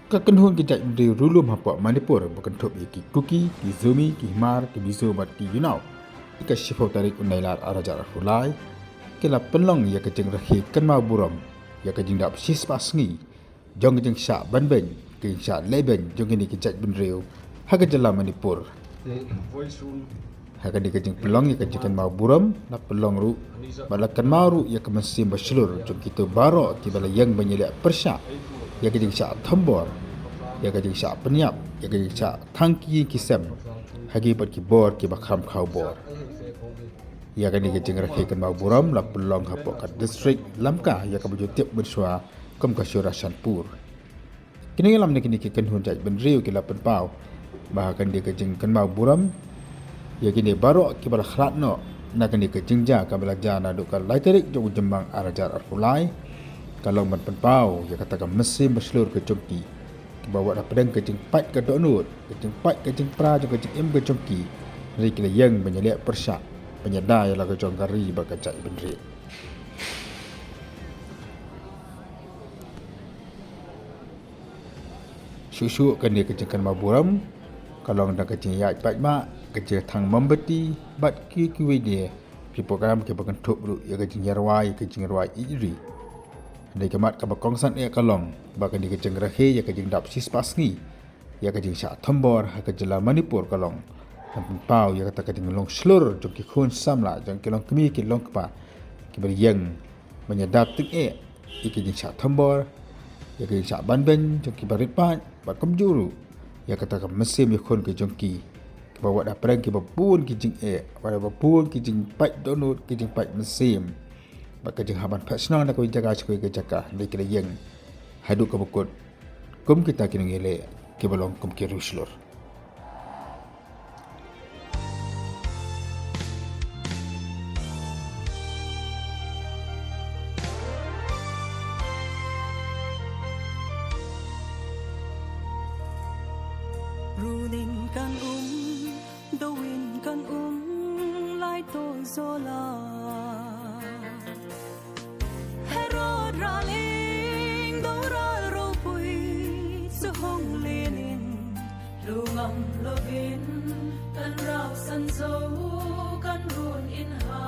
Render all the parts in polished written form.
Kakenhun kejap di rulum hapok Manipur berkentup ki kuki, ki zumi, ki himar, ki bisu bat ki yunau. Ika syifau tarik unailar arajar hulai. Kila penlong ya kejeng rahi kenma buram. Ya kejeng dap sis pasngi. Jong kejeng syak banben, kejeng syak leben jong ini kejap benriu. Haga jala Manipur. Haga di kejeng pelong ya kejeng kenma buram, na pelong ru. Bala kenma ru ya kemesim berselur jong kita barok ki bala yang menyeliak persyak. Ya kejeng syak thambor, ya kejeng syak penyap, ya kejeng syak tangki kisem, hagi pat ki bor ki bakham khau bor. Ya kejeng rakhi kan mau buram la pelong hapok kat distrik Lamka ya ka baju tiap bersua kom ka syura Shanpur. Kini lam ni kini ki kan hun jaj benriu ki la penpau, bahakan dia kejeng kan mau buram, ya kini barok ki bala khratno, na kini kejeng ja ka bala jana duk ka laiterik jong jembang arajar arfulai. Kalau man penpau, ya katakan mesin berselur ke congki. Bawa dah pedang kejeng pat ke donut, kejeng pat kejeng pra jong kejeng em ke congki. Dari kila yang menyeliak persyak, penyedar ialah ke jong gari bakacak benrik. Susuk kan dia kejengkan maburam, kalau anda kejeng yak pat mak, kejeng thang membeti, bat ki dia. Di program ke berkentuk dulu, ya kejeng yarwai ijri. Dari kemat ke berkongsan ia kalong, bahkan di kejeng rahi ya kejeng dap sis pasngi, ya kejeng syak thambor, ya kejeng Manipur kalong. Dan penpau ya kata kejeng long selur, jong ki khun samla, jong ki long kemi ki long kepa, ki beri yang menyedap ting ya kejeng syak thambor, ya kejeng syak banben, jong ki beripat, bakam juru, ya kata ke mesim ya khun ke jong ki bawa dah perang ki bapun kejeng pada bapun kejeng pat donut, kejeng pat mesim. Baka jeng haban personal nak jaga sekoi ke jaga dari kira yang haduk ke bukut kum kita kini ngele ke balong kum ki ruslur. Runin kan dawin kan lai to zola. Herod raling doral ropui suhong lenin lungam lovin kan rau san zo kan run in ha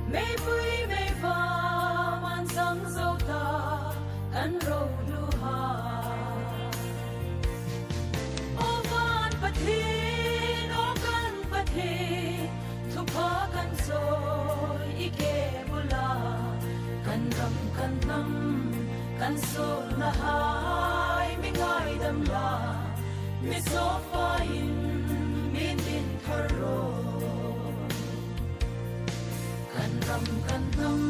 mei pui mei va man sang zo ta kan ro du ha o van pathin o kan pathin tu pa kan so ike bula kan ram kan nam kan so na hai mi ngai dam la mi so fa in min din tharo kan ram kan nam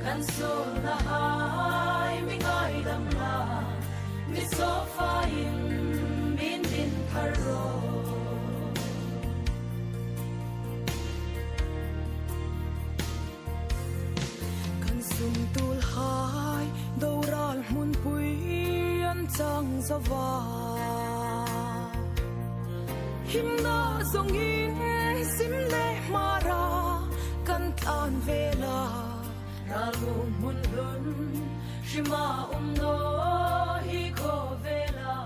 kan so na hai mi ngai dam la mi so fa in min din tharo sum tul hai doral mun pui an chang zawa himna song in sim le mara kan tan vela ralu mun lun shima no hi ko vela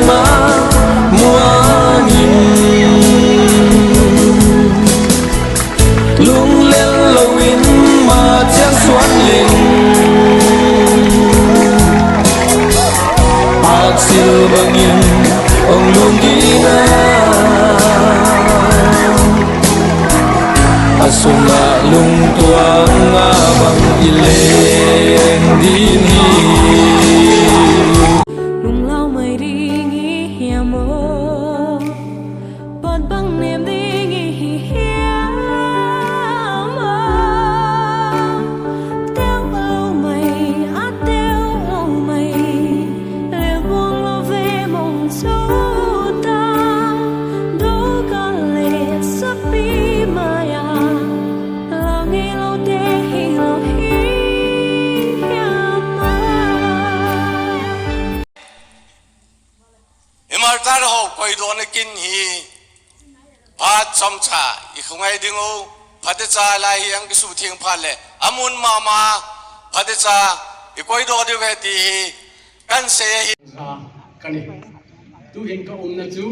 ma muanin lung lên lawin ma chiang suan lin ak sil bangin ong lung di na asuma lung tuang abang ileng dini lung lao mây đi nghĩ hiểm mơ bọt băng niềm đi nghĩ hiểm mơ teo lâu mây á teo lâu mây lệ buông lo về mộng số ta đâu có lệ sắp đi mà ya lâu nghĩ lâu để hi lâu hi Imartar ho koi don kin hi phat som cha I khungai dingu phate cha lai hi ang su thing pha le amun mama phate cha I koi do de ve ti hi kan se hi kani tu hin ka na chu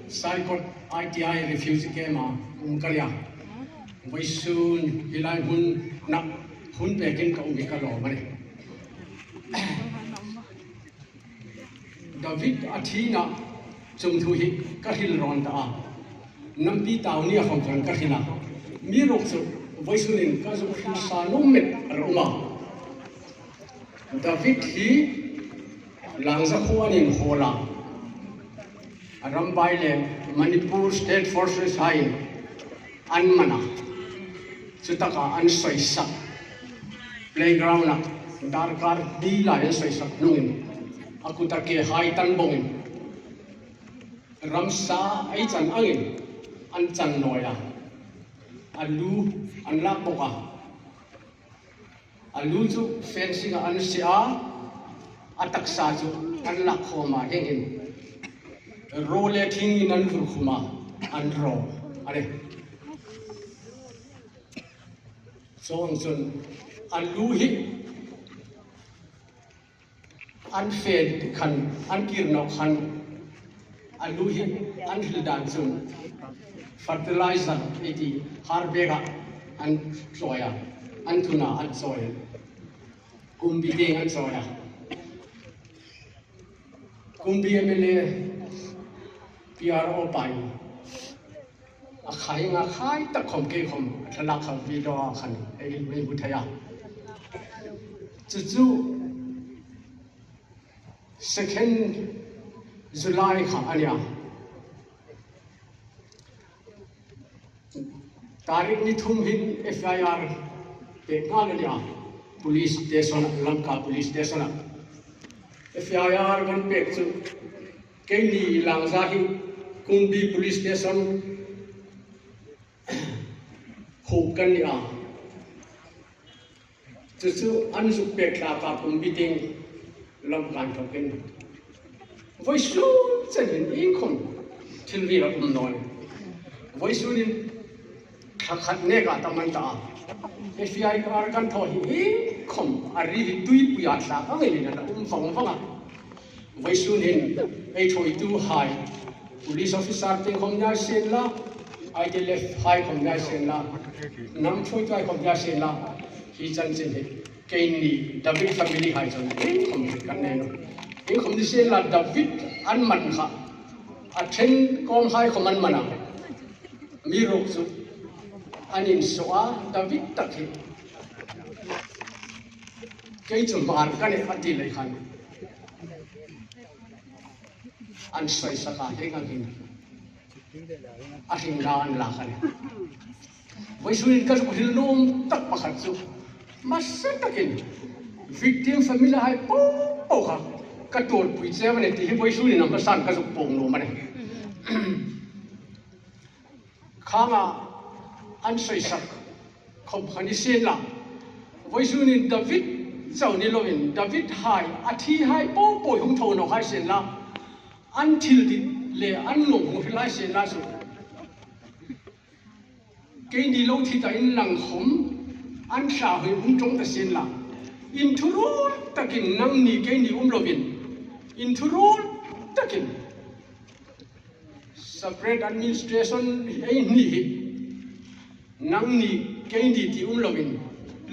sai kot ITI refuse ke ma karya vai sun hilai hun na hun pe kin ka ka lo mane David Athena chung thu hi ka hil ron ta nam pi taw ni khom kan ka hila mi rok su vai sunin ka zu hil sa no met roma David hi lang za khuanin hola Rambai le Manipur State Forces hain an mana chutaka an soisa playground na darkar di la an soisa nungin aku ta ke hai tan bongin ramsa ai chan angin an chan noya alu an lak boka alu chu fencing an sia atak sa chu an lak khoma hengin role thing in an khuma an ro are so alu hi an fed khan an kirno khan alu hi an hildan sun fertilizer eti harbega an soya an tuna an soya kumbi ding an soya kumbi emele PRO pai a khai ta khom ke khom thalak kham video khan ei we buthaya chu second July kha ania tarik ni thum hin FIR pe ngania police station Lanka police station FIR gan pe chu keini langza hi kumbi police station ho kan nia chu an su pe kla ka kumbi ting lam kan thokin voi su chen in khom thil vi ra non voi su in khat ne ka taman ta FII kar kan tho hi khom ari hi tui pu ya tla ka ngai na fang fanga voi su in ei thoi tu hai police officer ting khom na sen la IDLF hai khom na sen la nam thoi tai khom na sen la hi chan chen he keini David family hai chan khom kan ne no in khom ni sen la David an man kha a then kom hai khom an mana mi rok su anin soa David takhi kei chu mar kan e ati lai khan an soi saka he ngang hin a hing na an la khan voi suin ka ku hil nom tak pakhat chu mas takin victim family hai po kha ka tor pui che mane ti voi suin nam san ka su pong no mane khanga an soi sak khom khani sen la voi suin David chau ni lovin David hai athi hai po hung tho no hai sen la until the le an long hung filai sen la su ke ni lo thi ta in lang khom an sha hui trong ta sen la in thurul takin nang ni ke ni lovin in thurul takin separate administration ai ni nang ni cái ni ti lovin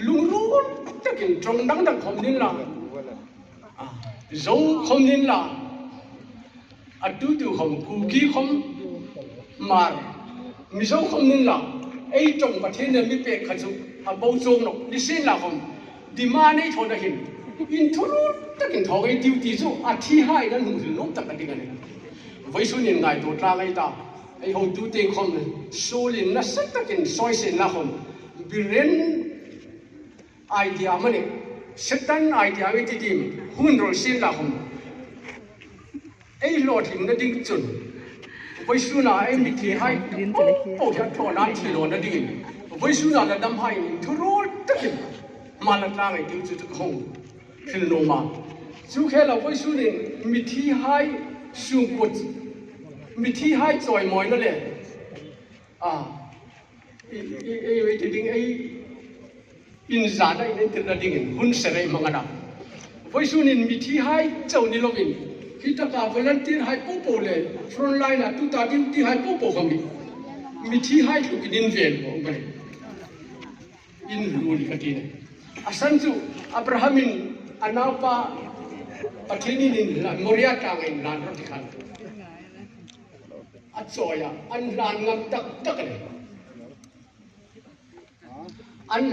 lung rul takin trong nang da khom nin la zo khom nin la atu tu khom ku ki khom mar mi zo khom nin la ai trongประเทศne mi pe khachu a bo zong no ni sin la khom di ma nei thon da hin in thuru takin thog ai duty zo a thi hai nan hu lu tak ka ding ne với số tiền ngày tổ ra ngay ta ai hậu tu tiền không số tiền nó rất là tiền soi sen là không vìren idea mà này rất tan idea với tìm hun rồi sen là không ai lo thì nó định chuẩn với số nào ai bị thiệt hay bộ cái trò nan thì lo nó định với số nào là đâm hay thu rồi tất cả mà là ra ngay tiêu chuẩn không thì nó mà số khác là với số tiền bị thiệt hay xuống quậtมีที่ให้จอยมอยนั่นแหละไอ้ที่ดิ้งไอ้อินซาได้ในตัวดิ้งหุ่นเสร็จมังกันนะไว้ส่วนนี้มีที่ให้เจ้านี่ลกินที่ตะการเวลาที่ให้ปุ๊บเลยฟรอนไลน์นะตุตาดิ้งที่ให้ปุ๊บเขามีที่ให้ลูกดินเวลของมันอินรูนี่กันทีนี้อาสันจูอับราฮัมินอันนั้นป่ะประเทศนี้นี่ละมอริยากางเองลานรถที่ขันอัดซอยอันลานงามตักเลยอัน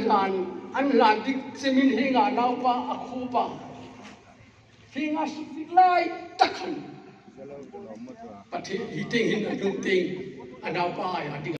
ลานที่เซมินหิงานาปะอัคูปะหิงาสุดไล่ตักขันประเทศฮิตเองหินยุติงอันนาปะอันที่